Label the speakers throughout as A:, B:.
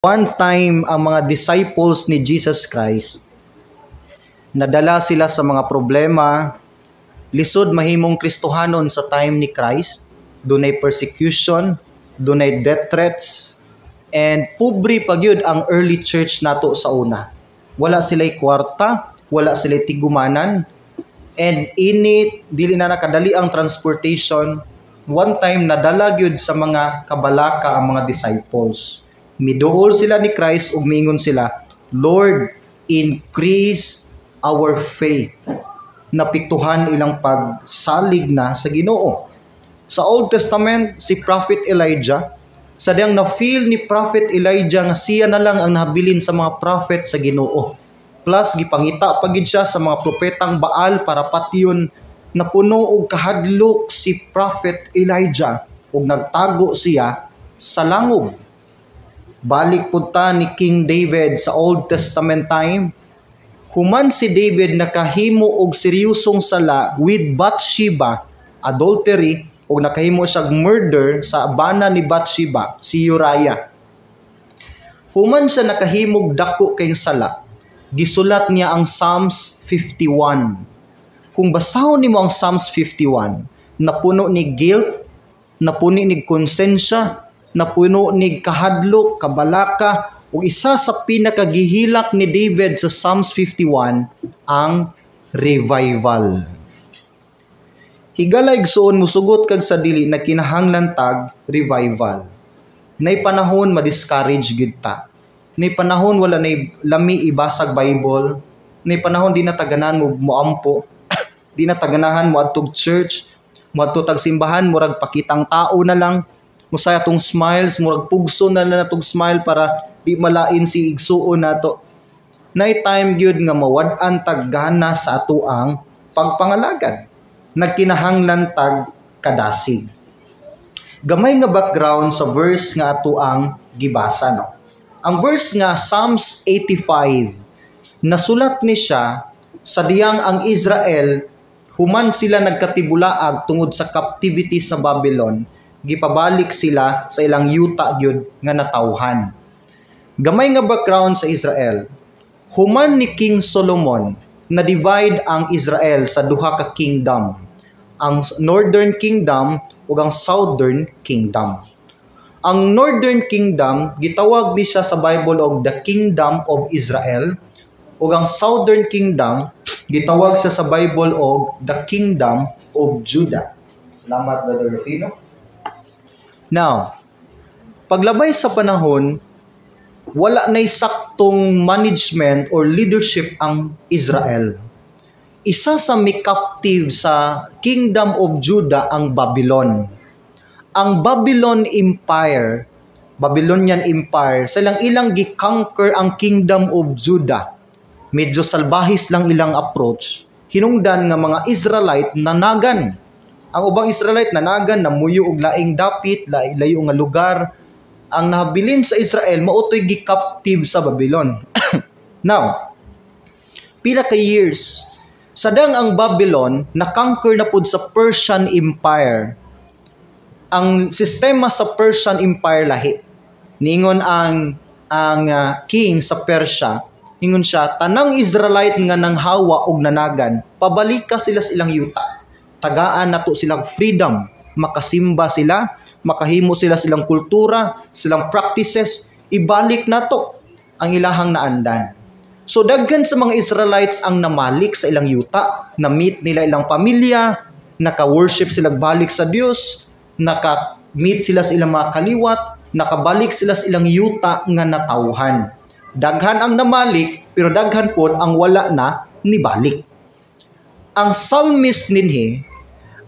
A: One time, ang mga disciples ni Jesus Christ, nadala sila sa mga problema, lisod mahimong Kristohanon sa time ni Christ, dunay persecution, dunay death threats, and pobre pagyud ang early church nato sa una. Wala sila'y kwarta, wala sila'y tigumanan, and init, dili na nakadali ang transportation. One time, nadala gyud sa mga kabalaka ang mga disciples. Miduol sila ni Christ ug miingon sila, Lord, increase our faith. Napiktuhan ilang pagsalig na sa Ginoo. Sa Old Testament, si Prophet Elijah, sadyang na-feel ni Prophet Elijah nga siya na lang ang nahabilin sa mga prophet sa Ginoo. Plus, gipangita pagid siya sa mga propetang Baal para patyon na puno og kahadlok si Prophet Elijah ug nagtago siya sa langub. Balik punta ni King David sa Old Testament time. Human si David nakahimo og seryosong sala with Bathsheba, adultery, o nakahimo siyang murder sa bana ni Bathsheba, si Uriah. Human siya nakahimog dako kay sala, gisulat niya ang Psalms 51. Kung basahon nimo ang Psalms 51, napuno ni guilt, napuno ni konsensya, napuno ni kahadlok, kabalaka, ug isa sa pinakagihilak ni David sa Psalms 51 ang revival. Higalay igsoon musugot kag sa dili na kinahanglan tag revival. Nay panahon ma-discourage gid ta. Nay panahon wala nay lami ibasag Bible. Nay panahon di na taganan mo moampo. Di na taganahan mo adtog church, mo adto tag simbahan, murag pakitang tao na lang. Musaya tong smiles, murag pugso na lang natong smile para di malain si igsuon nato. Nay time gyud nga mawad-an tag gana sa ato ang pagpangalagad. Nagkinahanglan tag kadasig. Gamay nga background sa verse nga ato ang gibasa, no. Ang verse nga Psalms 85, nasulat ni siya sa diyang ang Israel human sila nagkatibulaag tungod sa captivity sa Babylon, gipabalik sila sa ilang yuta gyud nga natawhan. Gamay nga background sa Israel. Human ni King Solomon, na-divide ang Israel sa duha ka kingdom. Ang Northern Kingdom ug ang Southern Kingdom. Ang Northern Kingdom gitawag ni siya sa Bible og the Kingdom of Israel, ug ang Southern Kingdom gitawag siya sa Bible og the Kingdom of Judah. Salamat, Brother Rufino. Now, paglabay sa panahon, wala na'y saktong management or leadership ang Israel. Isa sa may captive sa Kingdom of Judah ang Babylon. Ang Babylonian Empire, ilang gi-conquer ang Kingdom of Judah. Medyo salbahis lang ilang approach. Hinungdan nga mga Israelite nanagan. Ang ubang Israelite nanagan, namuyo og laing dapit, layo nga lugar. Ang nahabilin sa Israel mautoy gi-captive sa Babylon. Now, pila ka years, sadang ang Babylon na-conquer na pud sa Persian Empire. Ang sistema sa Persian Empire lahi. Ningon ang king sa Persia, ingon siya, tanang Israelite nga nanghawa og nanagan, pabalika sila sa ilang yuta. Tagaan nato silang freedom, makasimba sila, makahimo silang kultura, silang practices, ibalik nato ang ilahang naandan. So daghan sa mga Israelites ang namalik sa ilang yuta, na-meet nila ilang pamilya, naka-worship sila balik sa Dios, naka-meet sila sa ilang mga kaliwat, nakabalik sila sa ilang yuta nga natawhan. Daghan ang namalik, pero daghan pod ang wala na nibalik. Ang psalmist ninhi,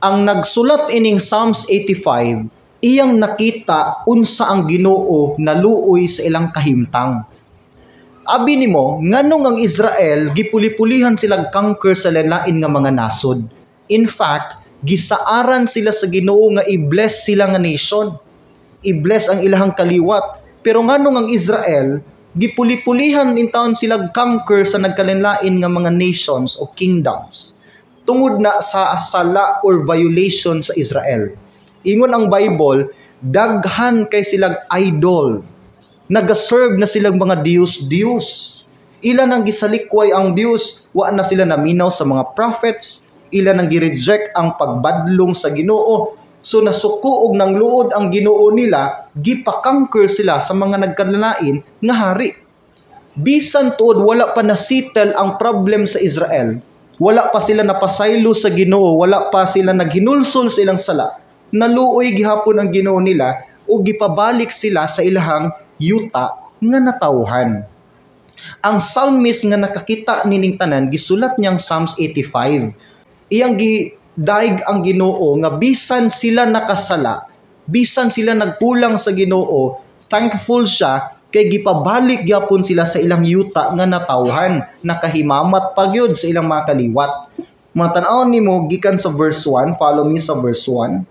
A: ang nagsulat ining Psalms 85, iyang nakita unsa ang Ginoo naluoy sa ilang kahimtang. Abi nimo, nganong ang Israel gipuli-pulihan silang conquer sa lain nga mga nasod. In fact, gisaaran sila sa Ginoo nga i-bless sila nga nation. I-bless ang ilahang kaliwat. Pero nganong ang Israel gipuli-pulihan in taon sila conquer sa nagkalinlain nga mga nations o kingdoms tungod na sa sala or violation sa Israel. Ingon ang Bible, daghan kay silang idol Nagaserve na silang mga Diyos. Ilan ang gisalikway ang Dios, wa na sila naminaw sa mga prophets, ilan ang gireject ang pagbadlong sa Ginoo. So nasuko og nang luod ang Ginoo nila, gipakangker sila sa mga nagkanlain nga hari. Bisan tuod wala pa na-settle ang problem sa Israel, wala pa sila napasaylo sa Ginoo, wala pa sila naghinulsol sa ilang sala, naluoy gihapon ang Ginoo nila o gipabalik sila sa ilahang yuta nga natawhan. Ang psalmist nga nakakita nining tanan gisulat niyang Psalms 85. Iyang gidaig ang Ginoo nga bisan sila nakasala, bisan sila nagkulang sa Ginoo, thankful siya kay gipabalik gyapon sila sa ilang yuta nga natawhan, nakahimamat pagyud sa ilang mga kaliwat. Matan-aw nimo gikan sa verse 1, follow me sa verse 1.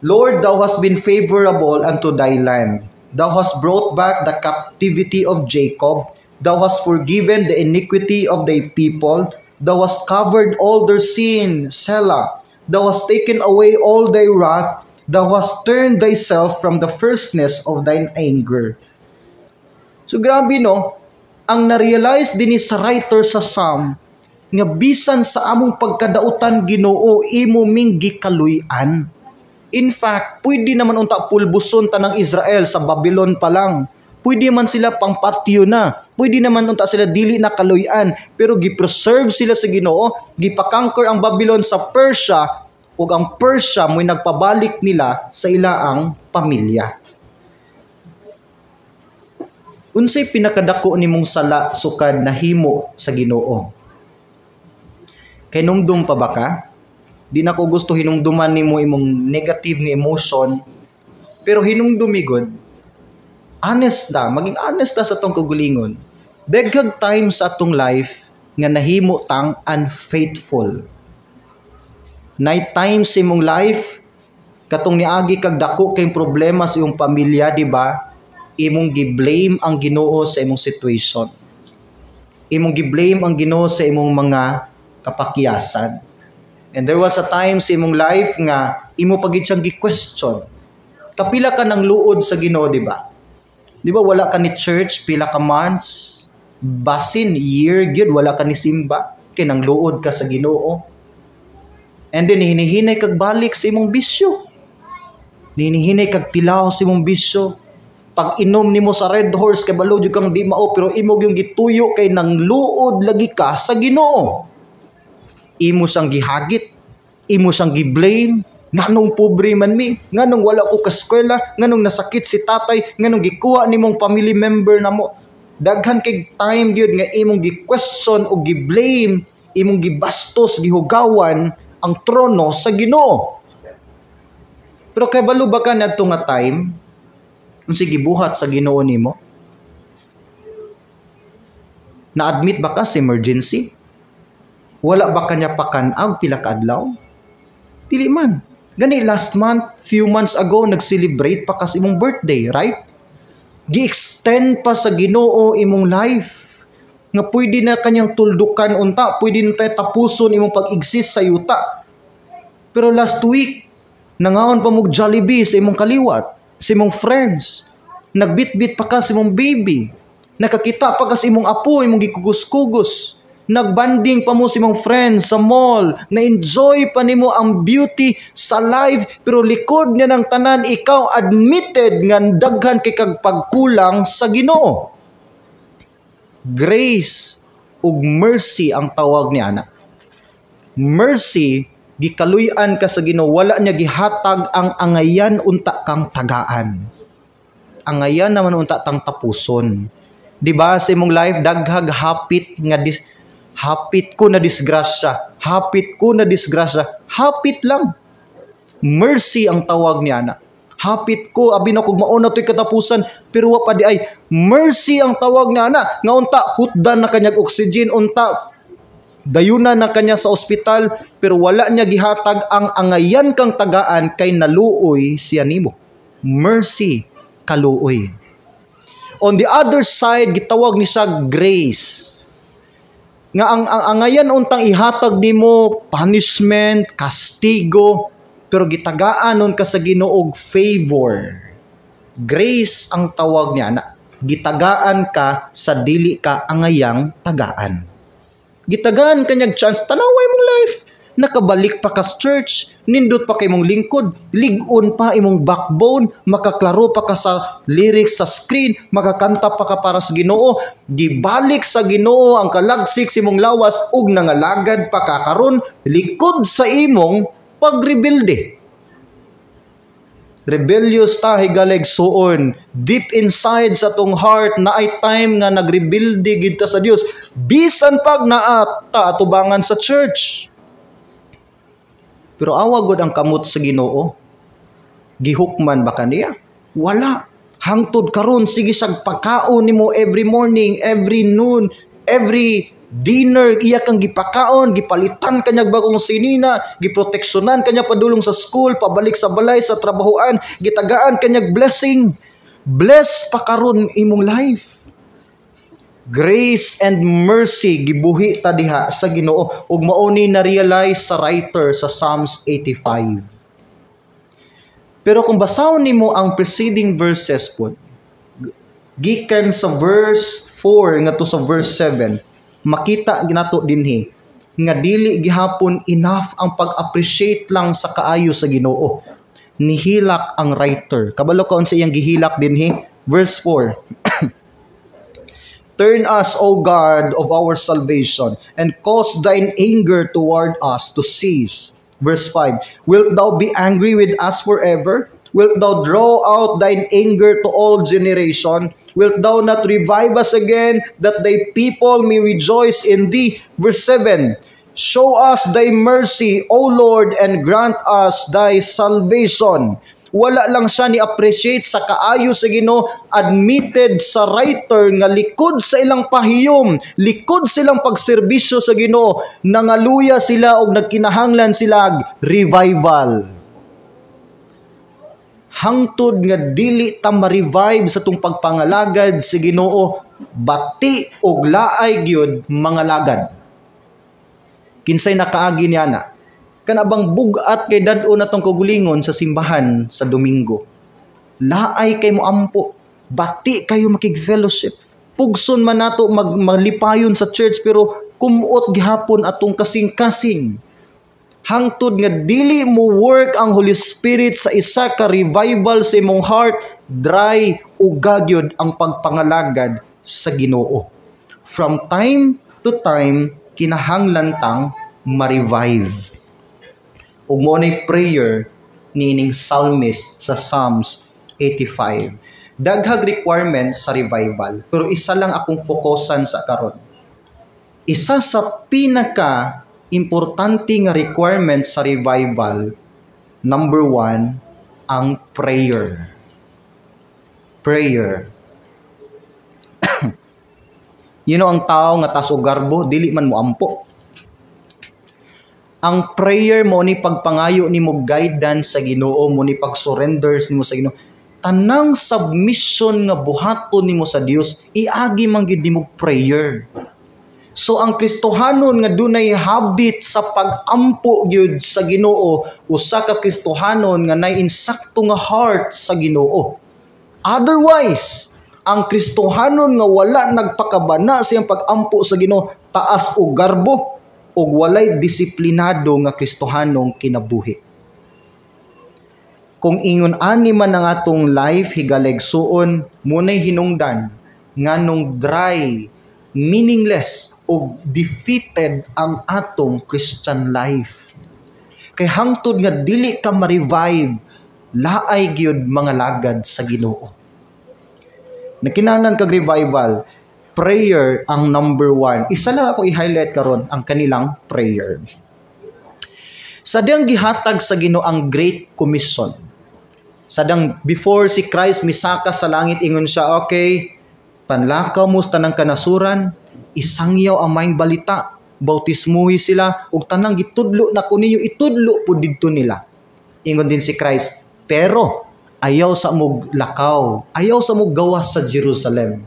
A: Lord, thou hast been favorable unto thy land. Thou hast brought back the captivity of Jacob. Thou hast forgiven the iniquity of thy people. Thou hast covered all their sin, Selah. Thou hast taken away all thy wrath. Thou hast turned thyself from the fierceness of thine anger. So grabe no, ang na-realize din sa writer sa Psalm, nga bisan sa among pagkadautan Ginoo, imo ming gikaluy-an. In fact, pwede naman unta pulbuson tanang Israel sa Babylon pa lang. Pwede man sila pangpatyo na. Pwede naman unta sila dili na kaluyan. Pero gipreserve sila sa Ginoo, gipakangker ang Babylon sa Persia, ug ang Persia mo'y nagpabalik nila sa ilaang pamilya. Unsay pinakadako nimong sala sukad nahimo sa Ginoo? Kay numdum pa ba ka? Di na ko gusto hinumduman nimo imong negative nga emotion, pero hinumdumigod, honest ta, maging honest ta sa atong kagalingon. Daghang times sa atong life nga nahimo tang unfaithful. Night times sa imong life, katong niagi kag dako kay problema sa iyong pamilya, di ba? Imong gi-blame ang Ginoo sa imong situation. Imong gi-blame ang Ginoo sa imong mga kapakyasan. And there was a time sa imong life nga imo pagid siyang gi-question. Kapila ka ng luod sa Ginoo, di ba? Di ba wala ka ni church pila ka months, basin year gyud wala ka ni simba kay nang luod ka sa Ginoo. And then hinihinay kag balik sa imong bisyo. Hinihinay kag tilaw sa imong bisyo. Pag inom nimo sa Red Horse kay balo jud kang di mao, pero imo gyung gituyo kay nang luod lagi ka sa Ginoo. Imo sang gihagit, imo sang gi-blame, nganong pobre man mi, nganong wala ko ka eskwela, nganong nasakit si tatay, nganong gikuha nimong family member namo. Daghan kay time gyud nga imong gi-question o gi-blame, imong gibastos, gihugawan ang trono sa Ginoo. Pero kay balo ba ka nadto nga time unsa gibuhat sa Ginoo nimo? Na-admit ba ka sa emergency? Wala ba kanya pakanag pila ka adlaw? Dili man. Gani last month, few months ago, nag-celebrate pa kas imong birthday, right? Gi-extend pa sa Ginoo imong life. Nga pwede na kanyang tuldukan unta, pwede na tayo tapuson imong pag-exist sa yuta. Pero last week, nangaon pa mong Jollibee sa imong kaliwat, sa imong friends. Nagbitbit pa ka sa imong baby. Nakakita pa ka sa imong apo, imong gikugos-kugos. Nagbanding pa mo si mong friends sa mall, na-enjoy pa nimo ang beauty sa life, pero likod niya ng tanan, ikaw admitted nga daghan kay kag pagkulang sa Ginoo. Grace ug mercy ang tawag ni ana. Mercy, gikaluy-an ka sa Ginoo, wala niya gihatag ang angayan unta kang tagaan. Angayan naman unta tang tapuson. Di ba sa imong life daghag hapit nga hapit ko na disgrasya. Hapit ko na disgrasya. Hapit lang. Mercy ang tawag niya na. Hapit ko, abi na kung mauna to'y katapusan, pero wa pa di ay. Mercy ang tawag niya na. Nga unta, hutdan na kanyang oxygen, unta, dayuna na kanya sa ospital, pero wala niya gihatag ang angayan kang tagaan kay naluoy siya nimo. Mercy, kaluoy. On the other side, gitawag ni siya grace. Nga ang angayan untang ihatag nimo punishment, kastigo, pero gitagaan nun ka sa Ginoo og favor. Grace ang tawag niya na. Gitagaan ka sa dili ka angayang tagaan. Gitagaan kanyang chance, tanaway mong life. Nakabalik pa ka sa church, nindot pa kay mong lingkod, ligon pa imong backbone, makaklaro pa ka sa lyrics sa screen, makakanta pa ka para sa Ginoo, gibalik sa Ginoo ang kalagsik sa imong lawas ug nangalagad pa ka karon likod sa imong pagrebilde. Rebellious ta higalig suon, deep inside sa tong heart na ay time nga nagrebilde gid ta sa Dios, bisan pag naa ta atubangan sa church. Pero awa gud ang kamot sa Ginoo. Gihukman ba kaniya? Wala. Hangtod karon sige sag pagkaon nimo every morning, every noon, every dinner iya kang gipakaon, gipalitan kanyag bagong sinina, giproteksyonan kanya padulong sa school, pabalik sa balay sa trabahoan, gitagaan kanyag blessing. Bless pa karon imong life. Grace and mercy gibuhi ta diha sa Ginoo ug mao ni na-realize sa writer sa Psalms 85. Pero kung basahon nimo ang preceding verses po, gikan sa verse 4 ngadto sa verse 7, makita ginato dinhi nga dili gihapon enough ang pag-appreciate lang sa kaayo sa Ginoo. Nihilak ang writer. Kabalo kaon sa iyang gihilak dinhi, verse 4. Turn us, O God of our salvation, and cause thine anger toward us to cease. Verse 5, wilt thou be angry with us forever? Wilt thou draw out thine anger to all generation? Wilt thou not revive us again, that thy people may rejoice in thee? Verse 7, show us thy mercy, O Lord, and grant us thy salvation. Wala lang siya ni-appreciate sa kaayo sa Ginoo, admitted sa writer nga likod sa ilang pahiyom, likod silang pagserbisyo sa Ginoo, nangaluya sila og nagkinahanglan sila revival. Hangtod nga dili ta ma-revive sa tung pagpangalagad sa Ginoo, bati og laay gyud mga lagad. Kinsay nakaagi niya na? Kanabang bugat kay dad-o na tong kagulingon sa simbahan sa Domingo. Laay kay mo ampo, bati kayo makig-fellowship. Pugson man nato maglipayon sa church pero kumuot gihapon atong kasing-kasing. Hangtod nga dili mo work ang Holy Spirit sa isa ka revival sa imong heart, dry ug gagyod ang pagpangalagad sa Ginoo. From time to time kinahanglan tang ma-revive. Ug mo nay prayer nining psalmist sa Psalms 85. Daghang requirement sa revival, pero isa lang akong fokusan sa karon. Isa sa pinaka importante nga requirement sa revival, number 1, ang prayer. Prayer. Ang tao nga tas og garbo dili man mo ampo. Ang prayer mo ni pagpangayo nimo guidance sa Ginoo, mo ni pag-surrender nimo sa Ginoo. Tanang submission nga buhaton nimo sa Dios, iagi man gyud nimo prayer. So ang Kristohanon nga dunay habit sa pag-ampo gyud sa Ginoo, usa ka Kristohanon nga nay insakto nga heart sa Ginoo. Otherwise, ang Kristohanon nga wala nagpakabana sa iyang pag-ampo sa Ginoo, taas og garbo ug walay disiplinado nga Kristohanong kinabuhi. Kung ingon ani man ang atong life higalegsuon, munay hinungdan nganong dry, meaningless ug defeated ang atong Christian life. Kay hangtod nga dili ka ma-revive, laay gyud mga lagad sa Ginoo. Nakinahanglan kag revival, prayer ang number 1. Isa lang ako i-highlight karon ang kanilang prayer. Sadang gihatag sa Ginoo ang Great Commission. Sadang before si Christ misaka sa langit, ingon siya, okay, panlakaw mo sa tanang kanasuran, isangyaw ang maing balita, bautismuhi sila, ug tanang gitudlo na kuninyo, itudlo po didto nila. Ingon din si Christ, pero ayaw sa mog lakaw, ayaw sa mog gawas sa Jerusalem.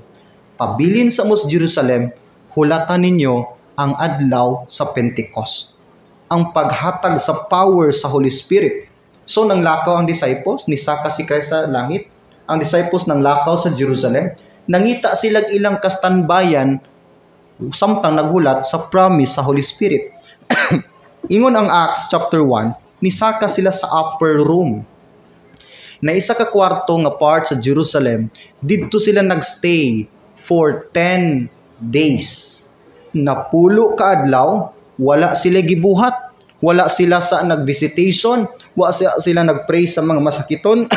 A: Pabilin sa mos Jerusalem, hulatan ninyo ang adlaw sa Pentecost. Ang paghatag sa power sa Holy Spirit. So nang lakaw ang disciples, nisaka si Christ sa langit, ang disciples ng lakaw sa Jerusalem, nangita silang ilang kastanbayan samtang naghulat sa promise sa Holy Spirit. Ingon ang Acts chapter 1, nisaka sila sa upper room. Na isa ka kwarto nga part sa Jerusalem, didto sila nagstay for 10 days. Napulo ka adlaw, wala sila gibuhat, wala sila sa nag-visitation, wala sila nag-pray sa mga masakiton.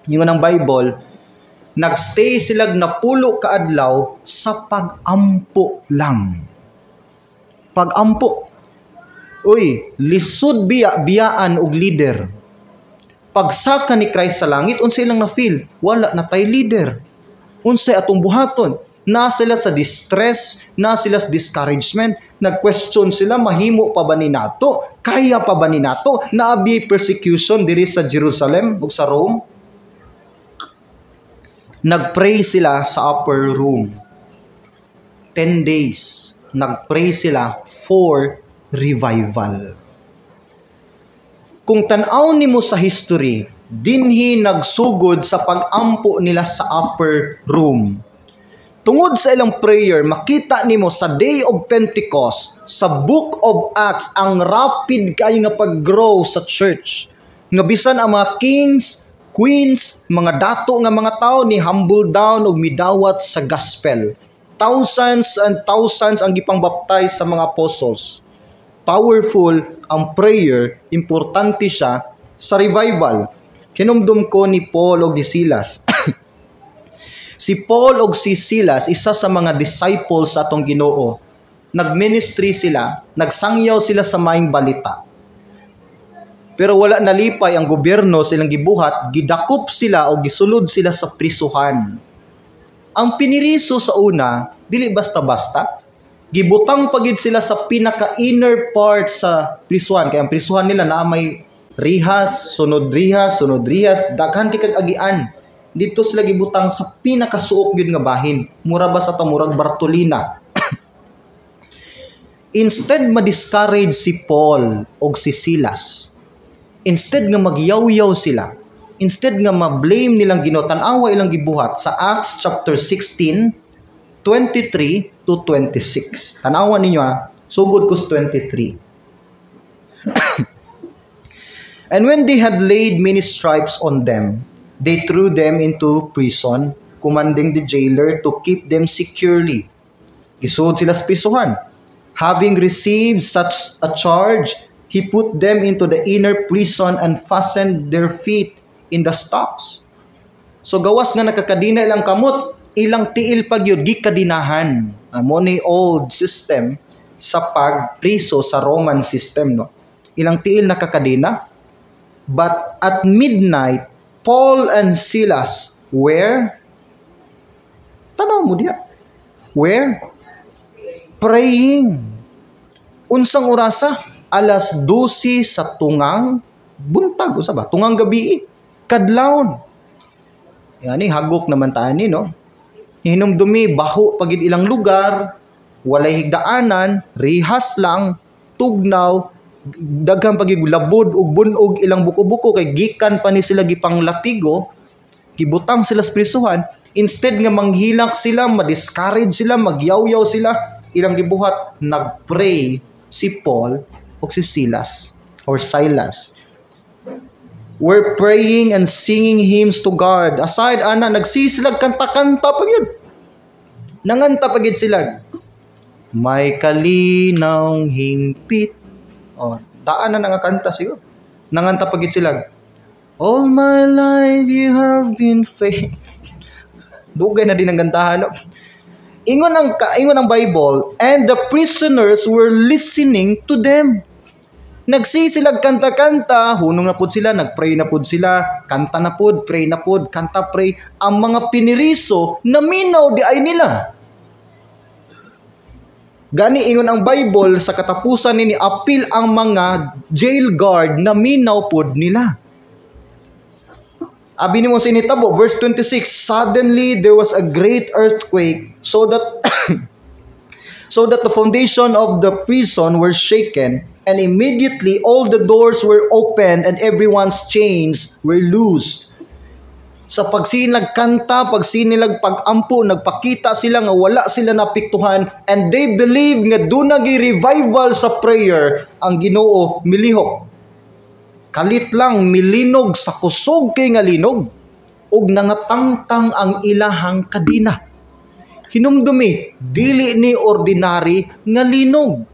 A: Ingon ang Bible, nagstay sila napulo ka adlaw sa pag-ampo lang. Pag-ampo. Uy, lisod biyaan og leader. Pagsaka ni Christ sa langit, unsay lang na-feel? Wala na tay leader. Unsay atong buhaton? Na sila sa distress, na sila sa discouragement, nag-question sila, mahimo pa ba ni nato? Kaya pa ba ni nato? Naabi persecution diri sa Jerusalem ug sa Rome. Nagpray sila sa upper room. 10 days. Nagpray sila for revival. Kung tan-aw nimo sa history, dinhi nagsugod sa pag-ampo nila sa upper room. Tungod sa ilang prayer, makita nimo sa Day of Pentecost, sa Book of Acts, ang rapid kayo nga pag-grow sa church. Nga bisan ang mga kings, queens, mga dato nga mga tao ni humble down ug midawat sa gospel. Thousands and thousands ang gipang-baptize sa mga apostles. Powerful ang prayer, importante siya sa revival. Kinumdum ko ni Paul o ni Silas. Si Paul o si Silas, isa sa mga disciples sa atong Ginoo. Nagministry sila, nagsangyaw sila sa maayong balita. Pero wala nalipay ang gobyerno silang gibuhat, gidakop sila o gisulod sila sa prisuhan. Ang piniriso sa una, dili basta-basta, gibutang pagid sila sa pinaka-inner part sa prisuhan. Kaya ang prisuhan nila na may rihas, sunod rihas, daghan kay kag-agian. Dito sila gibutang sa pinakasuok yun nga bahin. Mura ba sa tamurag Bartolina? Instead ma-discourage si Paul o si Silas, instead nga magyaw-yaw sila, instead nga ma-blame nilang Ginoo, tan-awa ilang gibuhat sa Acts chapter 16, 23 to 26. Tanawan ninyo sugod ko sa 23. And when they had laid many stripes on them, they threw them into prison, commanding the jailer to keep them securely. Gisuod sila sa prisuhan. Having received such a charge, he put them into the inner prison and fastened their feet in the stocks. So gawas nga nakakadina ilang kamot, ilang tiil pagyud gikadinahan. Amo ni old system sa pagpriso sa Roman system, no. Ilang tiil nakakadina. But at midnight, Paul and Silas were, tanaw mo diya, were praying. Unsang orasa? Alas 12 sa tungang buntag, unsa ba? Tungang gabi, kadlawon. Yani hagok naman tani, no? Hinumdumi, baho pagid ilang lugar, walay higdaanan, rihas lang, tugnaw, daghang pagid labod ug bunog ilang buko-buko kay gikan pa ni sila gipang latigo, gibutang sila sa prisuhan. Instead nga manghilak sila, ma-discourage sila, magyaw-yaw sila, ilang gibuhat, nagpray si Paul o si Silas or Silas. We're praying and singing hymns to God. Aside ana, nagsisilag kanta-kanta pa yun. Nanganta pa gid sila. May kalinaw hingpit. Oh, daan na nga kanta siyo. Nanganta pa gid sila. All my life you have been faithful. Dugay na din ang kantahan. No? Ingon ang Bible, and the prisoners were listening to them. Nagsisilag kanta-kanta, hunong na pud sila, nagpray na pud sila, kanta na pud, pray na pud, kanta pray. Ang mga piniriso, naminaw di ay nila. Gani ingon ang Bible, sa katapusan ni apil ang mga jail guard, naminaw pud nila. Abi ni mo sa initabo, verse 26, suddenly there was a great earthquake, so that the foundation of the prison were shaken, and immediately all the doors were opened and everyone's chains were loosed. Sa pagsinig kanta, pagsinig pagampo, nagpakita sila nga wala sila napiktuhan, and they believe nga doon nag-revival sa prayer ang Ginoo milihok. Kalit lang milinog sa kusog kay nga linog, ug nangatangtang ang ilahang kadina. Hinumdumi, dili ni ordinary nga linog.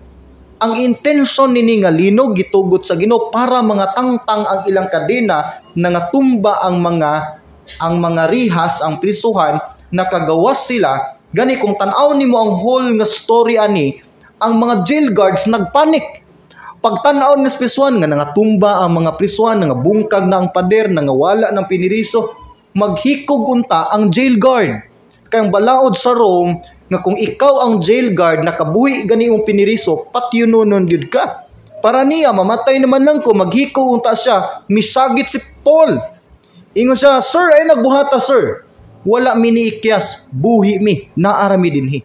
A: Ang intention nini nga linog gitugot sa Ginoo para mga tangtang ang ilang kadena, nangatumba ang mga rihas, ang prisuhan, nakagawas sila. Gani kung tan-aw nimo ang whole nga story ani, ang mga jail guards nagpanik. Pag tan-aw ni prisuhan nga nangatumba ang mga prisuhan, nga bungkag na ang pader, nangawala ng piniriso, maghikog unta ang jail guard. Kaya balaod sa Rome nga kung ikaw ang jail guard nakabuhi gani yung piniriso, patyunonon gyud ka. Para niya mamatay naman lang ko, maghikog unta siya, misagit si Paul. Ingon siya, "Sir, ay nagbuhata, sir. Wala miniikyas, buhi mi, naarami dinhi."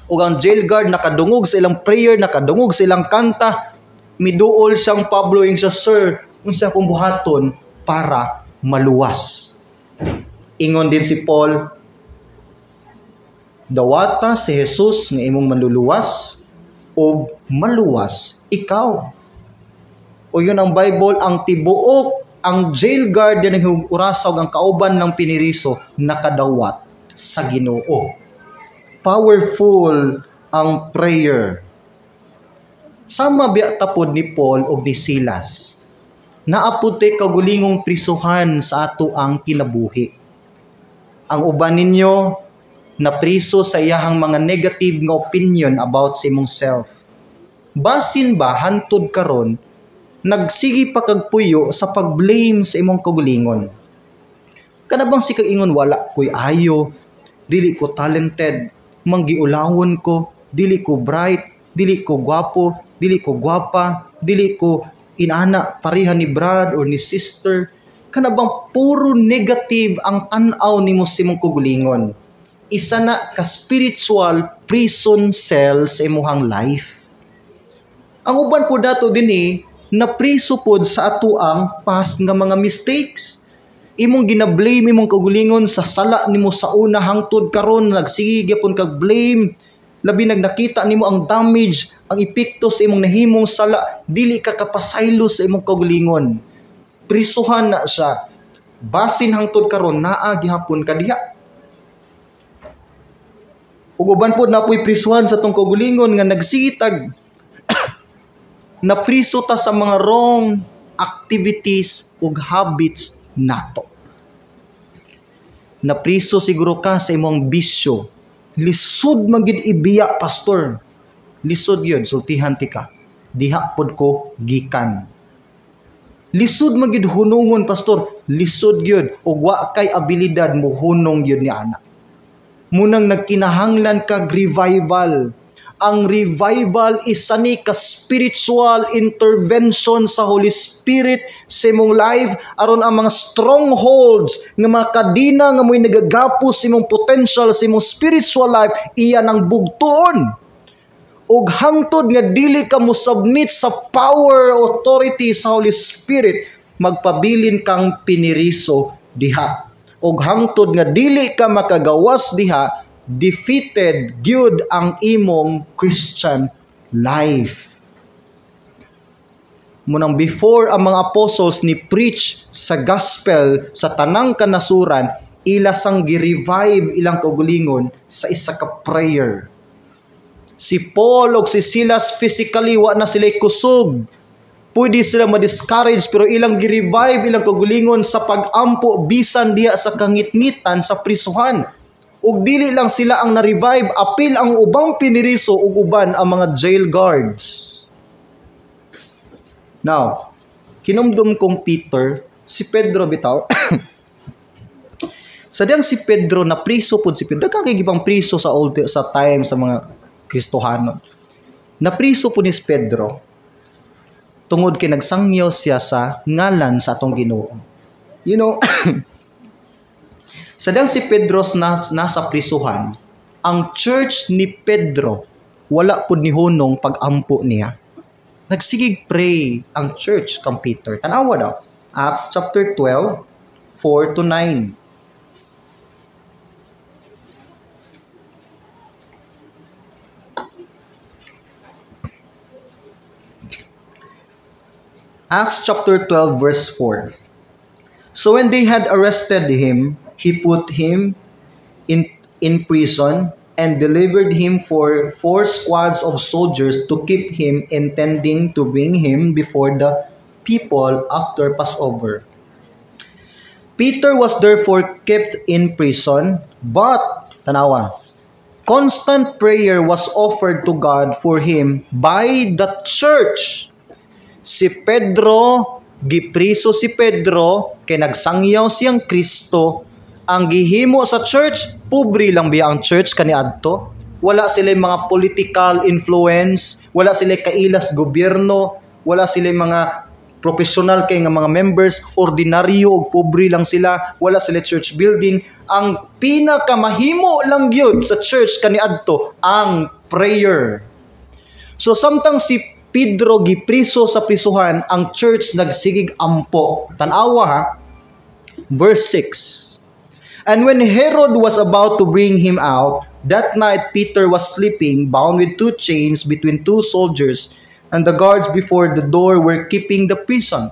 A: Ug ang jail guard nakadungog sa ilang prayer, nakadungog sa ilang kanta, miduol siyang Pablo ing siya, "Sir, unsa kong buhaton para maluwas?" Ingon din si Paul, "Dawata si Jesus nga imong manluluwas o maluwas ikaw." O yun ang Bible, ang tibuok, ang jail guard yan ang urasog, ang kauban ng piniriso, nakadawat sa Ginoo. Powerful ang prayer. Sama biya tapod ni Paul o ni Silas. Naaputi kagulingong prisuhan sa ato ang kinabuhi. Ang uban ninyo napriso sa iyahang mga negative nga opinion about sa imong self. Basin ba hantod karon nagsigi pa kag puyo sa pag-blame sa imong kagulingon? Kana bang si kag ingon wala ko'y ayo, dili ko talented, manggiulawon ko, dili ko bright, dili ko gwapo, dili ko gwapa, dili ko inana pareha ni brad or ni sister? Kana bang puro negative ang tan-aw nimo sa imong kagulingon? Isa na ka spiritual prison cell sa imuhang life. Ang uban po dato dinhi na priso pod sa ato ang past nga mga mistakes. Imong gina-blame imong kagulingon sa sala nimo sa una hangtod karon, nagsige gyapon kag blame. Labi nakita nimo ang damage, ang epekto sa imong nahimong sala, dili ka kapasaylo sa imong kagulingon. Prisuhan na siya. Basin hangtod karon naa gihapon ka diha. Ug uban pod napoy prisuhan sa tong kagulingon nga nagsitag na priso ta sa mga wrong activities ug habits nato. Na priso siguro ka sa imong bisyo. Lisod magid ibiya, pastor. Lisod yun, sultihan ti ka. Diha pod ko gikan. Lisod magid hunungon, pastor. Lisod yun. Ug wa kay abilidad mo hunong yun ni anak. Munang nagkinahanglan kag revival. Ang revival is ani ka spiritual intervention sa Holy Spirit sa imong life aron ang mga strongholds nga mga kadina nga mo'y nagagapos sa imong potential sa imong spiritual life iya nang bugtuon. Ug hangtod nga dili ka mo submit sa power authority sa Holy Spirit, magpabilin kang piniriso diha. Ug hangtod nga dili ka makagawas diha, defeated gyud ang imong Christian life. Munang before ang mga apostles ni preach sa gospel sa tanang kanasuran, ila sang gi-revive ilang kaugalingon sa isa ka prayer. Si Paul o si Silas physically wa na sila kusog. Pwede sila ma-discourage pero ilang gi-revive ilang kaugalingon sa pag-ampo bisan diha sa kangitngitan sa prisuhan. Ug dili lang sila ang na-revive, apil ang ubang piniriso ug uban ang mga jail guards. Now, kinumdum kong Peter, si Pedro bitaw. Sadyang si Pedro na priso pod si Pedro, kay gibang priso sa time sa mga Kristohanon. Na priso pod ni Pedro tungod kay nagsangyaw siya sa ngalan sa atong Ginoo. You know, sadyang si Pedro nasa prisuhan, ang church ni Pedro wala pud ni hunong pag-ampo niya. Nagsigig pray ang church kang Peter. Tanawa daw, Acts chapter 12 4-9. Acts chapter 12 verse 4. So when they had arrested him, he put him in prison and delivered him for 4 squads of soldiers to keep him, intending to bring him before the people after Passover. Peter was therefore kept in prison, but, tanawa, constant prayer was offered to God for him by the church. Si Pedro, gipriso si Pedro, kay nagsangyaw siyang Kristo. Ang gihimo sa church, pobre lang biya ang church kaniadto. Wala sila mga political influence, wala sila kailas gobyerno, wala sila mga professional kay nga mga members, ordinaryo ug pobre lang sila, wala sila church building. Ang pinakamahimo lang gyud sa church kaniadto ang prayer. So samtang si Pedro gipriso sa prisuhan, ang church nagsigig ampo. Tanawa ha. Verse 6. And when Herod was about to bring him out, that night Peter was sleeping, bound with 2 chains between 2 soldiers, and the guards before the door were keeping the prison.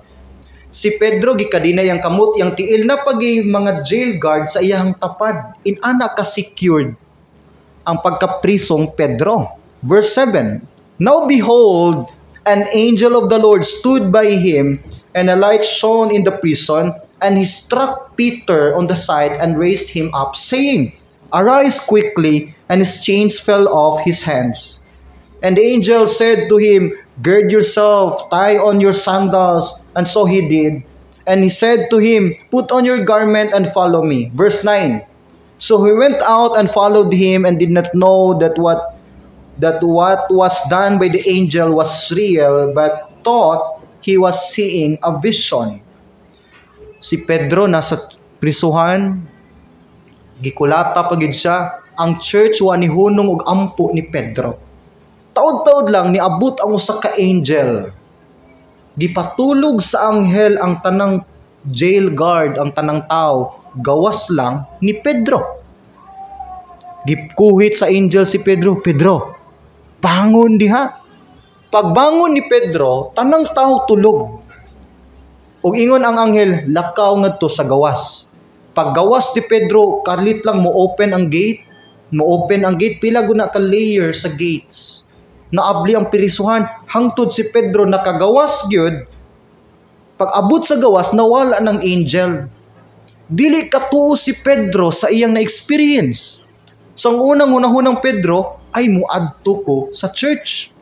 A: Si Pedro gikadinay ang kamot yang tiil na pagi mga jail guard sa iyang tapad. Inana ka secured ang pagkaprisong Pedro. Verse 7. Now behold, an angel of the Lord stood by him, and a light shone in the prison, and he struck Peter on the side and raised him up, saying, Arise quickly, and his chains fell off his hands. And the angel said to him, Gird yourself, tie on your sandals. And so he did. And he said to him, Put on your garment and follow me. Verse 9. So he went out and followed him, and did not know that what was done by the angel was real, but thought he was seeing a vision. Si Pedro nasa prisuhan, gikulata pagid siya, ang church wa ni hunong og ampo ni Pedro. Taod-taod lang niabot ang usa ka angel. Gipatulog sa anghel ang tanang jail guard, ang tanang tao, gawas lang ni Pedro. Gikuhit sa angel si Pedro, Pedro, bangon diha. Pagbangon ni Pedro, tanang tao tulog. Ug ingon ang anghel, lakaw ngadto sa gawas. Paggawas ni Pedro, kalit lang mo open ang gate. Pila guna ka layer sa gates. Naabli ang pirisuhan, hangtod si Pedro nakagawas gyud. Pag abot sa gawas, nawala ng angel. Dili katuo si Pedro sa iyang na-experience. So ang unang Pedro ay muadto ko sa church.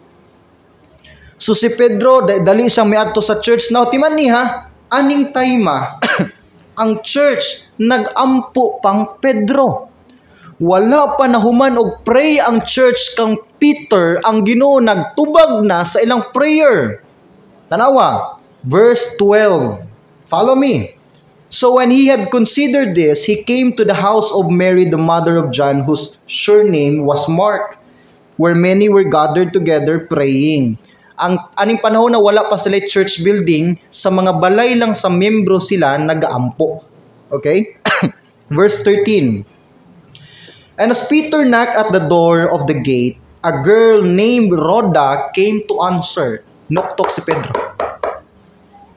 A: So si Pedro, dali siyang miadto sa church. Now, timan niya, aning tayma, ang church nagampo pang Pedro. Wala pa nahuman og pray ang church kang Peter, ang Ginoo nagtubag na sa ilang prayer. Tanawa, verse 12. Follow me. So when he had considered this, he came to the house of Mary, the mother of John, whose surname was Mark, where many were gathered together praying. Ang aning panahon na wala pa sila church building, sa mga balay lang sa membro sila nagaampo. Okay? Verse 13. And as Peter knocked at the door of the gate, a girl named Rhoda came to answer. Noktok si Pedro.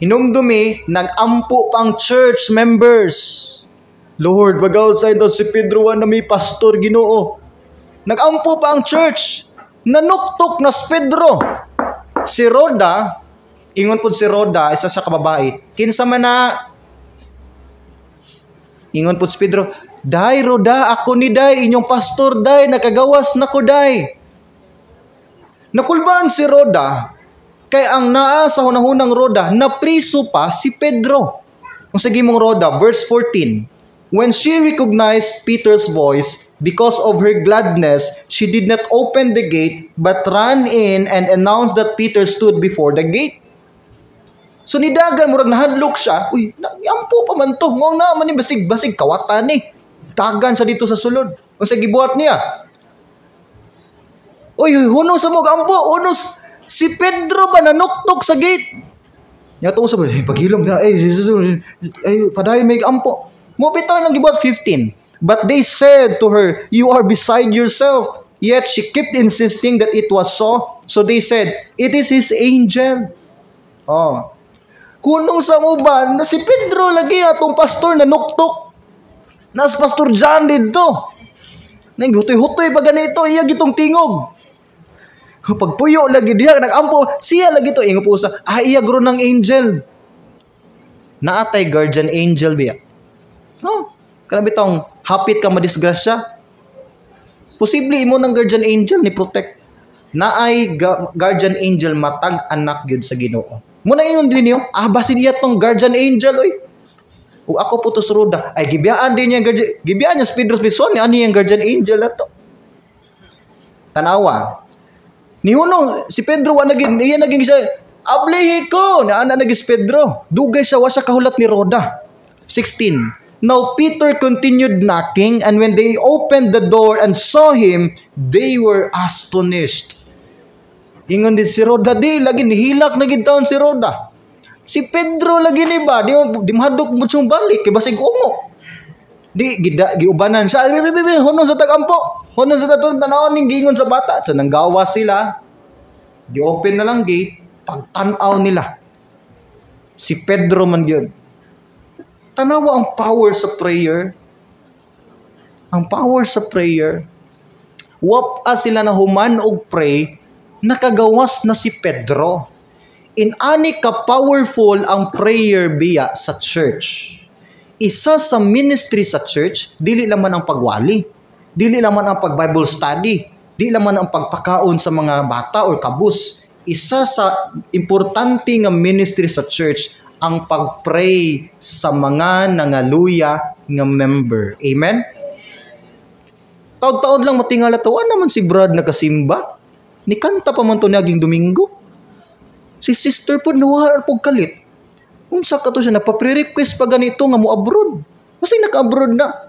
A: Hinumdumi, nag-ampo pang church members. Lord, mag-outside daw si Pedro na may pastor Ginoo. Nag-ampo pa ang church. Nanuktok na si Pedro. Si Rhoda, ingon po si Rhoda, isa sa kababae. Kinsa man na, ingon po si Pedro, Day, Rhoda, ako ni Day, inyong pastor, Day, nakagawas na ko, Day. Nakulbaan si Rhoda, kay ang naa sa hunahunang Rhoda, napriso pa si Pedro. Kung sige mong Rhoda, verse 14. When she recognized Peter's voice, because of her gladness, she did not open the gate, but ran in and announced that Peter stood before the gate. So nidagan, murag nahadlok siya, uy, ampo pa man to, mong naman ni basig-basig kawatan ni. Tagan sa dito sa sulod. Kung sa gibuhat niya, uy, hunos sa mong ampo, hunos, si Pedro ba nanuktok sa gate? Nya to usab paghilom na ay padayon may ampo. Mo bitaw lang gibot 15. But they said to her, "You are beside yourself." Yet she kept insisting that it was so. So they said, "It is his angel." Oh. Kunong sa uban na si Pedro lagi atong pastor na nuktok. Nas Pastor John dito. Nang hutoy-hutoy pa ganito, iya gitong tingog. Pagpuyo lagi diha nagampo, siya lagi to ingo po sa iya gro ng angel. Naatay guardian angel biya. No, kana bitong hapit ka madisgrasya. Posible imo ng guardian angel ni protect. Naay guardian angel matag anak gyud sa Ginoo. Muna ingon din niyo, basin iya tong guardian angel oy. O ako putos roda, ay gibiyaan din niya guardian, gibiyaan niya Pedro Bison, ani yang guardian angel ato. Tanawa. Nihuno si Pedro wa naging iya naging siya, ablihi ko, na ana nagis Pedro. Dugay siya wa sa kahulat ni Roda. 16. Now Peter continued knocking, and when they opened the door and saw him, they were astonished. Ingon din si Roda, di lagi nihilak na gid taon si Roda. Si Pedro lagi ni ba, di mahadok mo siyang balik, kay basig umo. Di giubanan sa honon sa tagampo. Honon sa tatong tanawon ning gingon sa bata. So nanggawa sila. Gi-open na lang gate, pagtanaw nila. Si Pedro man gyud. Tanawa ang power sa prayer. Ang power sa prayer. Wapa sila na human og pray, nakagawas na si Pedro. Inani ka powerful ang prayer biya sa church. Isa sa ministry sa church, dili laman ang pagwali, dili laman ang pag-Bible study, dili laman ang pagpakaon sa mga bata or kabus. Isa sa importante nga ministry sa church ang pag-pray sa mga nangaluya nga member. Amen? Taon-taon lang matingala to, naman si Brad nakasimba. Ni kanta pa man to naging Domingo. Si sister po nawa po kalit. Unsa ka to siya nagpa-pre-request pa ganito nga mo abroad. Kasi naka-abroad na.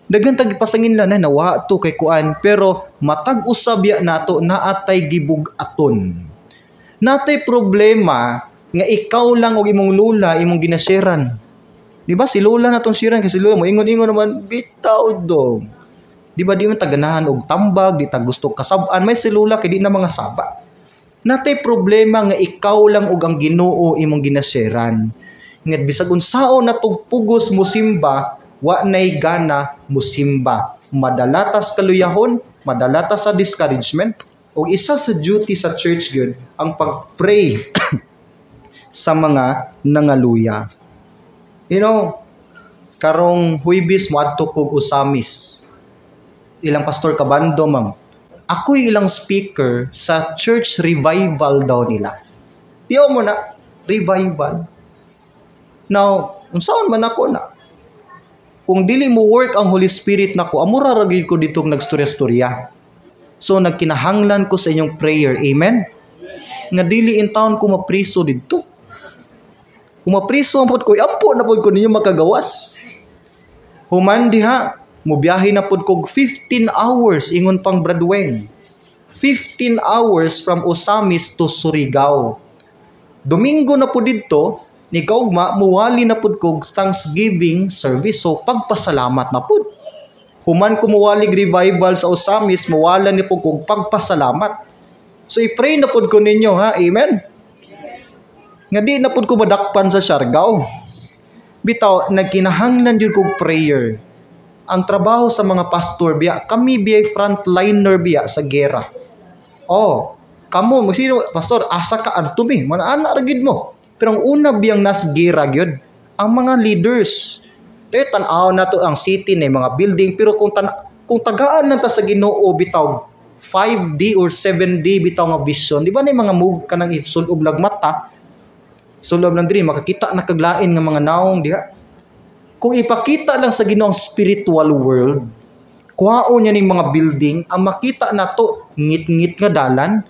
A: Daghang tag pasangin lang na nawa to kay kuan, pero matag usab ya nato naatay gibug-aton. Natay problema nga ikaw lang og imong lula imong ginasharean. Di ba si lola natong sharean kasi lola mo ingon-ingon naman bitaw dong. Di ba di man taganahan og tambag, di ta gusto kasab-an, may si lola kay di na mga saba. Natay problema nga ikaw lang og ang Ginoo imong ginasharean. Nga bisag unsaon natong pugos mo simba, wa nay gana mo simba. Madalatas kaluyahon, madalatas sa discouragement, o isa sa duty sa church gyud ang pag-pray sa mga nangaluya. You know, karong Huwebes moadto kog Usamis. Ilang pastor kabando ma'am. Ako'y ilang speaker sa church revival daw nila. Diyo mo na, revival. Now, unsaon man ako na, kung dili mo work ang Holy Spirit nako, amura ragid ko ditong nagstorya-storya. So, nagkinahanglan ko sa inyong prayer. Amen? Nga dili in town ko mapriso dito. Kung mapriso ang po ko, ampo na po ko ninyo makagawas. Human diha, mubiyahe na po ko 15 hours ingon pang Bradweng. 15 hours from Osamis to Surigao. Domingo na po dito, ni kaugma, muwali na po ko Thanksgiving service. So, pagpasalamat na po. Human kumuwalig revival sa Osamis, muwala ni po ko pagpasalamat. So, i-pray na po ko ninyo, ha? Amen? Nga di na po ko madakpan sa Siargao. Bitaw, nagkinahanglan yun kong prayer. Ang trabaho sa mga pastor, biya, kami biya frontliner biya sa gera. Oh, kamo, magsino, pastor, asa ka antumi, manaan ragid mo. Pero ang una biyang nas gera gyud, ang mga leaders. Dahil tanaw na to ang city na mga building, pero kung tagaan lang ta sa Ginoo bitaw, 5D or 7D bitaw nga vision. Di ba na yung mga move ka nang isulob lag mata? Sulob lang din, makakita na kaglain ng mga naong diha. Kung ipakita lang sa Ginoong spiritual world, kuhaon niya ng mga building, ang makita na to, ngit-ngit nga dalan,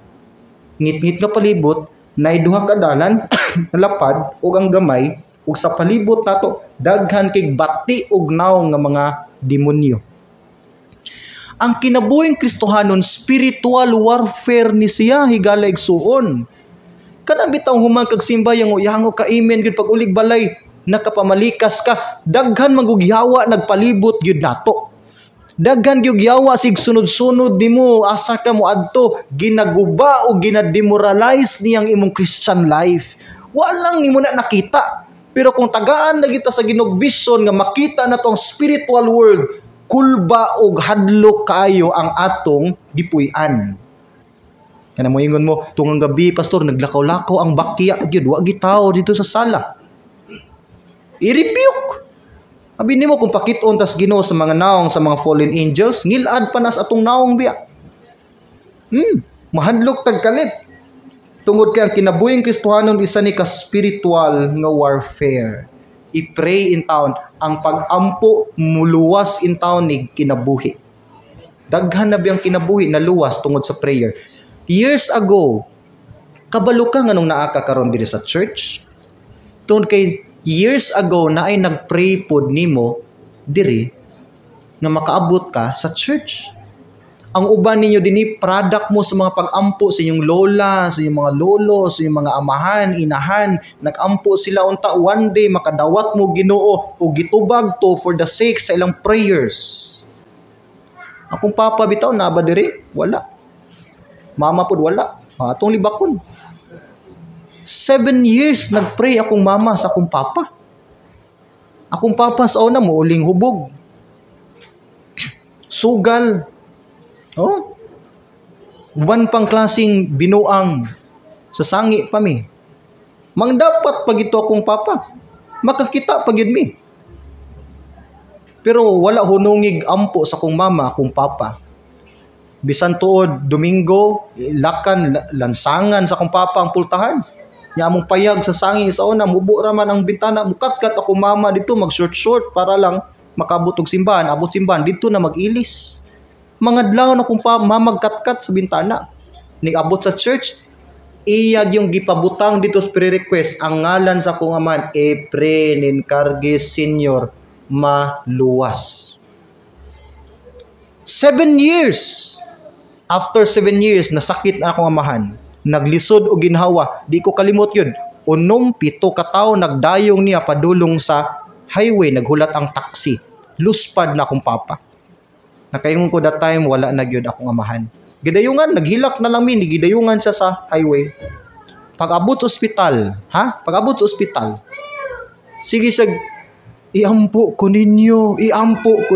A: ngit-ngit nga palibot, na iduha ka dalan, nalapad, o ang gamay, o sa palibot na to, daghan kay bati og naong nga mga demonyo. Ang kinabuhing Kristohanon, spiritual warfare ni siya, higala igsuon. Kana bitaw human kag simba yango ka amen gyud pag ulig balay nakapamalikas ka, daghan magugyawa nagpalibot gyud nato. Daghan gyud yawa sig sunod-sunod nimo asa ka mo adto, ginaguba o ginademoralize niyang imong Christian life. Walang nimo na nakita. Pero kung tagaan na kita sa Ginog vision nga makita na tong spiritual world, kulba og hadlok kaayo ang atong gipuy-an. Kana mo ingon mo, tungang gabi pastor naglakaw-lakaw ang bakya gyud, wa gitaw dito sa sala. I-rebuke. Abi nimo kung pakiton tas Ginoo sa mga naong sa mga fallen angels, ngilad pa nas atong naong biya. Mahadlok tag kalit. Tungod kay ang kinabuhing Kristohanon isa ni ka spiritual nga warfare. I-pray in town, ang pag-ampo muluwas in town ni kinabuhi. Daghan na biyang kinabuhi na luwas tungod sa prayer. Years ago, kabalo ka nganong naa ka karon diri sa church. Tungod kay years ago na ay nagpray pod nimo diri nga makaabot ka sa church. Ang uban ninyo dinhi product mo sa mga pag-ampo sa inyong lola, sa inyong mga lolo, sa inyong mga amahan, inahan, nag-ampo sila unta one day makadawat mo Ginoo o gitubag to for the sake sa ilang prayers. Akong papa bitaw na ba diri? Wala. Mama pod wala. Atong libakon. 7 years nagpray akong mama sa akong papa. Akong papa sa una mo uling hubog. Sugal. Oh. Uban pang klaseng binuang sa sangi pa mi. Mang dapat pag ito akong papa. Makakita pag yun mi. Pero wala hunungig ampo sa akong mama, akong papa. Bisan tuod Domingo, lakan lansangan sa akong papa ang pultahan. Nya among payag sa sangi sa una, mubo ra man ang bintana, mukat-kat ako mama dito mag short para lang makabot og simbahan, abot simbahan dito na mag-ilis. Mga adlaw na kung mamagkat-kat sa bintana. Nig-abot sa church, iyag yung gipabutang dito sa prayer request, ang ngalan sa akong aman, Efren Encargues Senior maluwas. 7 years. After 7 years, nasakit na akong amahan. Naglisod o ginhawa, di ko kalimot yun. Unom 7 ka tawo nagdayong niya padulong sa highway, naghulat ang taxi. Luspad na akong papa. Nakaingon ko that time, wala na gyud akong amahan. Gidayungan, naghilak na lang mi, gidayungan siya sa highway. Pag-abot sa ospital, Pag-abot sa ospital, sige siya, iampo ko ninyo, iampo ko.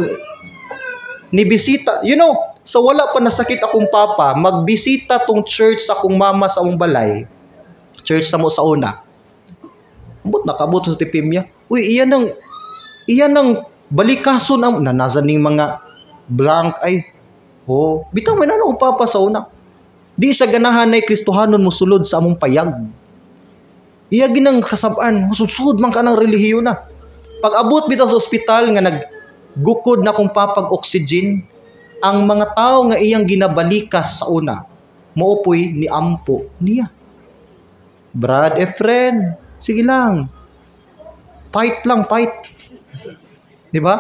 A: Nibisita, so wala pa nasakit akong papa, magbisita tong church sa akong mama sa among balay. Church sa mo sa una. Nakabot sa tipim niya. Uy, iyan ang balikason ang nanasan ning mga blank ay. Bitaw man akong papa sa una. Di sa ganahan ay Kristohanon mo sulod sa among payag. Iya ginang kasab-an, susud man ka ng relihiyon na. Pag abot bitaw sa ospital nga naggukod na akong papag oxygen, ang mga tao nga iyang ginabalikas sa una, maupoy ni ampo niya. Brad Efren, sige lang. Fight lang, fight. Di ba?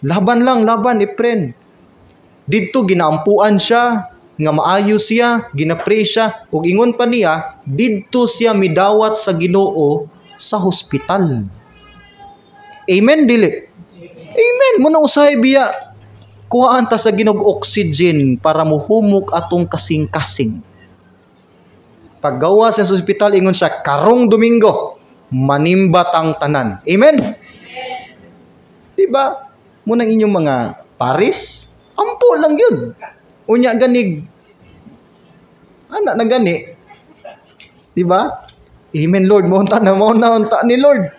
A: Laban lang, laban, Efren. Dito ginaampuan siya, nga maayo siya, ginapray siya, ug ingon pa niya, dito siya midawat sa Ginoo sa hospital. Amen, dili? Amen. Muna usahay biya, kuhaan ta sa Ginog oxygen para muhumok atong kasing-kasing. Paggawa sa hospital, ingon siya, karong Domingo, manimbat ang tanan. Amen? Diba? Munang inyong mga paris, ampo lang yun. Unya ganig. Anak na gani. Diba? Amen, Lord. Maunta ni Lord.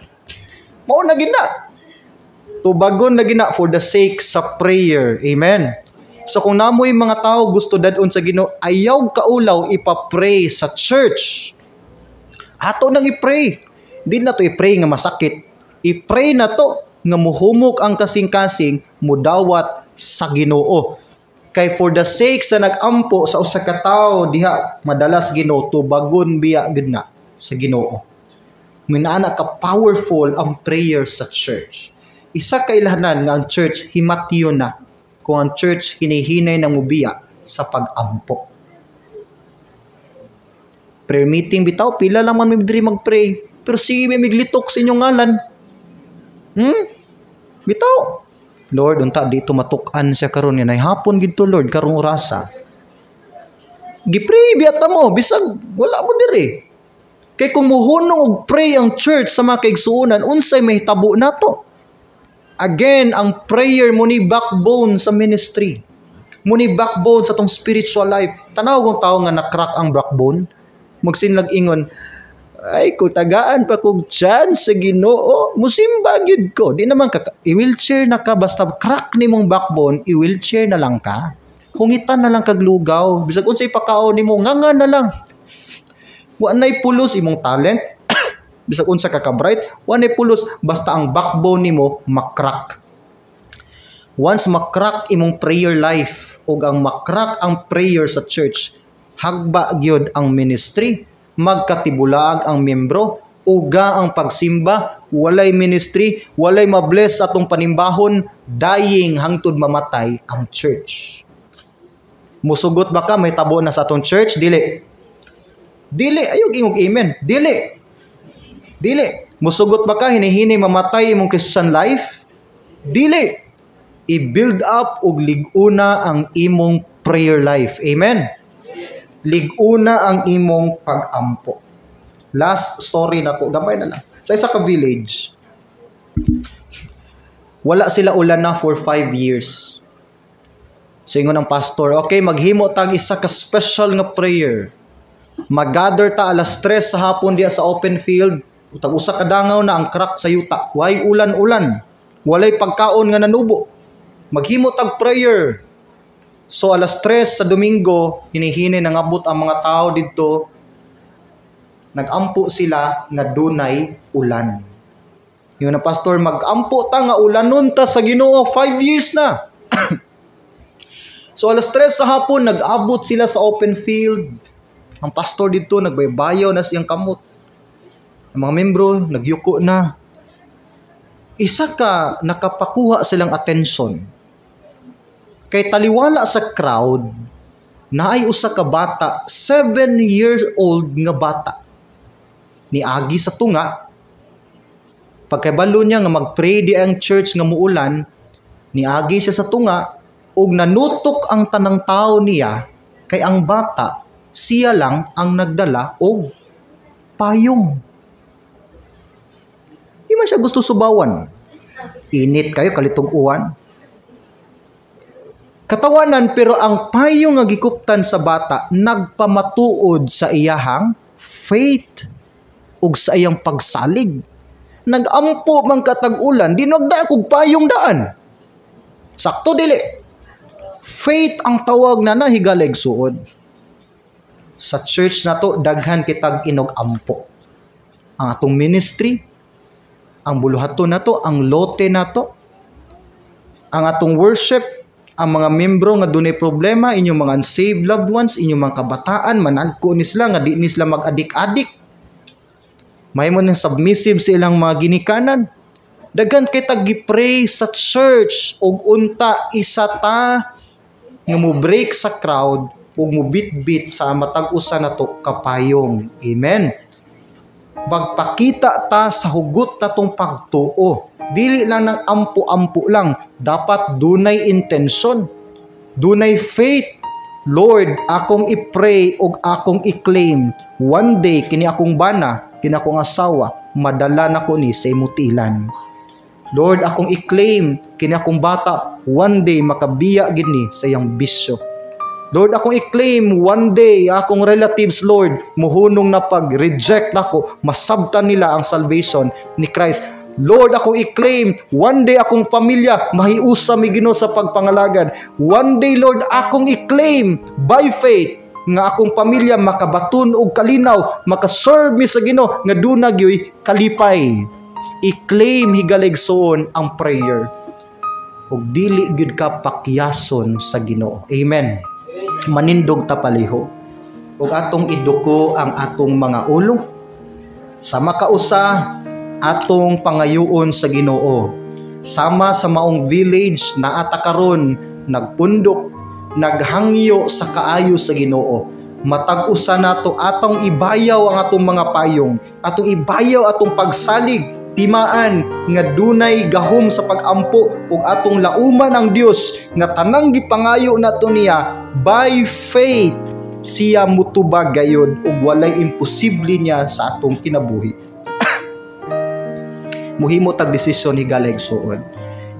A: Mauna gina. Tubagon na gina for the sake sa prayer. Amen. So kung namoy mga tao gusto dadon sa Ginoo, ayaw kaulaw ipapray sa church. Ato nang i-pray. Di na to i-pray nga masakit. I-pray na to nga muhumok ang kasing-kasing mudawat sa Ginoo. Kay for the sake sa nagampo sa usa ka tawo diha madalas Ginoo tubagon biya gid na sa Ginoo. Minaana ka powerful ang prayer sa church. Isa ka ilahanan nga ang church himatiyo na kung ang church hinihinay ng mubiya sa pag-ampo. Prayer meeting bitaw, pila lang man may diri mag-pray. Pero sige may miglitok sa inyong ngalan. Bitaw. Lord, unta dito matukan siya karon yan. Ay hapon gito Lord, karong orasa. Gipray biyata mo, bisag wala mo diri. Kay kung muhunong og pray ang church sa mga kaigsuonan, unsay may tabo nato. Again, ang prayer mo ni backbone sa ministry. Muni backbone sa tong spiritual life. Tanaw kong tao nga na-crack ang backbone. Magsinlag ingon, ay kung tagaan pa kong chance sa Ginoo, musimba gyud ko. Di naman i-wheelchair na ka, basta crack ni mong backbone, i-wheelchair na lang ka. Hungitan na lang kag lugaw. Bisag unsay pakaon nimo, nganga na lang. Wa nay pulos imong talent. Bisag unsa ka bright, wa nay pulos basta ang backbone nimo makrak. Once makrak imong prayer life ug ang makrak ang prayer sa church, hagba gyud ang ministry, magkatibulag ang membro, uga ang pagsimba, walay ministry, walay mabless atong panimbahon, dying hangtod mamatay ang church. Musugot ba ka may tabo na sa atong church? Dili. Dili, ayog ingog amen. Dili. Dili. Musugot ba ka hinihini mamatay imong Christian life? Dili. I-build up og liguna ang imong prayer life. Amen. Liguna ang imong pag-ampo. Last story na po, gamay na lang. Sa isa ka village, wala sila ulan na for 5 years. So ingon ang pastor, okay, maghimo tag isa ka special nga prayer. Mag-gather ta alas 3 sa hapon diya sa open field. Tag usa ka dangaw na ang crack sa yuta. Way ulan-ulan. Walay pagkaon nga nanubo. Maghimo tag prayer. So alas 3 sa Domingo, hinihini nangabot ang mga tao didto. Nagampo sila nga dunay ulan. Yun na pastor, magampo ta nga ulanon ta sa Ginoo 5 years na. So alas 3 sa hapon, nag-abot sila sa open field. Ang pastor dito, nagbaybayaw na siyang kamot. Ang mga membro, nagyuko na. Isa ka, nakapakuha silang atensyon. Kay taliwala sa crowd, naay usa ka bata, 7 years old nga bata. Niagi sa tunga. Pagkabalo niya nga mag-pray di ang church nga muulan, niagi siya sa tunga, ug nanutok ang tanang tao niya, kay ang bata, siya lang ang nagdala og payong. Di man siya gusto subawan. Init kayo, kalitug-uwan. Katawanan, pero ang payong nga gikuptan sa bata, nagpamatuod sa iyahang faith ug sa iyang pagsalig. Nagampo man katag-ulan, di nagda kog payong daan. Sakto dili. Faith ang tawag na nahigalig suod. Sa church na to, daghan kitag inog-ampo. Ang atong ministry, ang buluhato na to, ang lote na to, ang atong worship, ang mga membro nga dunay problema, inyong mga unsaved loved ones, inyong mga kabataan, managko ni sila, nga di ni sila mag-adik-adik. May mo nang submissive sa ilang mga ginikanan. Daghan kitag gipray sa church, ug unta isa ta nga mo break sa crowd ug mo bit-bit sa matag usa na to kapayong. Amen. Magpakita ta sa hugot natong pagtuo. Dili lang ng ampo-ampo lang, dapat dunay intensyon, dunay faith. Lord, akong i-pray ug akong i-claim one day kini akong bana, kini akong asawa, madala na ko ni sa imutilan. Lord, akong i-claim kini akong bata, one day makabiya gid ni sa iyang bisyo. Lord, akong i-claim one day akong relatives, Lord, muhunong na pag-reject nako, masabtan nila ang salvation ni Christ. Lord, akong i-claim one day akong pamilya mahiusa mi Ginoo sa pagpangalagad. One day, Lord, akong i-claim by faith nga akong pamilya makabaton og kalinaw, makaserve mi sa Ginoo nga duna gyoy kalipay. I-claim higaligsoon ang prayer. Ug dili gyud ka pakyason sa Ginoo. Amen. Manindog ta paliho. Ug atong iduko ang atong mga ulo. Sama kausa atong pangayuon sa Ginoo. Sama sa maong village na ata karon nagpundok, naghangyo sa kaayo sa Ginoo. matag usa nato atong ibayaw ang atong mga payong, atong ibayaw atong pagsalig, timaan nga dunay gahom sa pagampo ug atong lauman ang Dios nga tanang gipangayo nato niya by faith. Siya mutubag gayud ug walay imposible niya sa atong kinabuhi. Muhimo tag desisyon higala igsuon.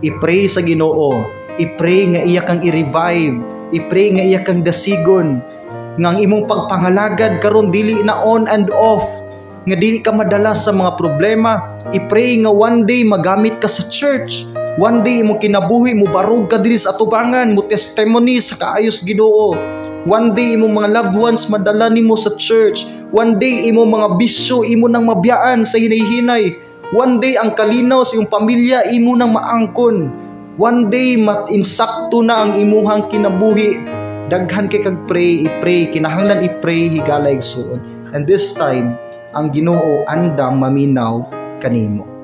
A: I-pray sa Ginoo, i-pray nga iya kang i-revive, i-pray nga iya kang dasigon, nga ang imong pagpangalagad karon dili na on and off, nga dili ka madalas sa mga problema. I-pray nga one day magamit ka sa church, one day mo kinabuhi mo barog ka diri sa atubangan, mo testimony sa kaayos Ginoo. One day imong mga loved ones madala nimo sa church, one day imong mga bisyo imo nang mabiyaan sa hinay-hinay. One day ang kalinaw sa iyong pamilya imo nang maangkon. One day insakto na ang imuhang kinabuhi. Daghan kay kag pray, i-pray, kinahanglan i-pray higala igsuon. And this time ang Ginoo andam maminaw kanimo.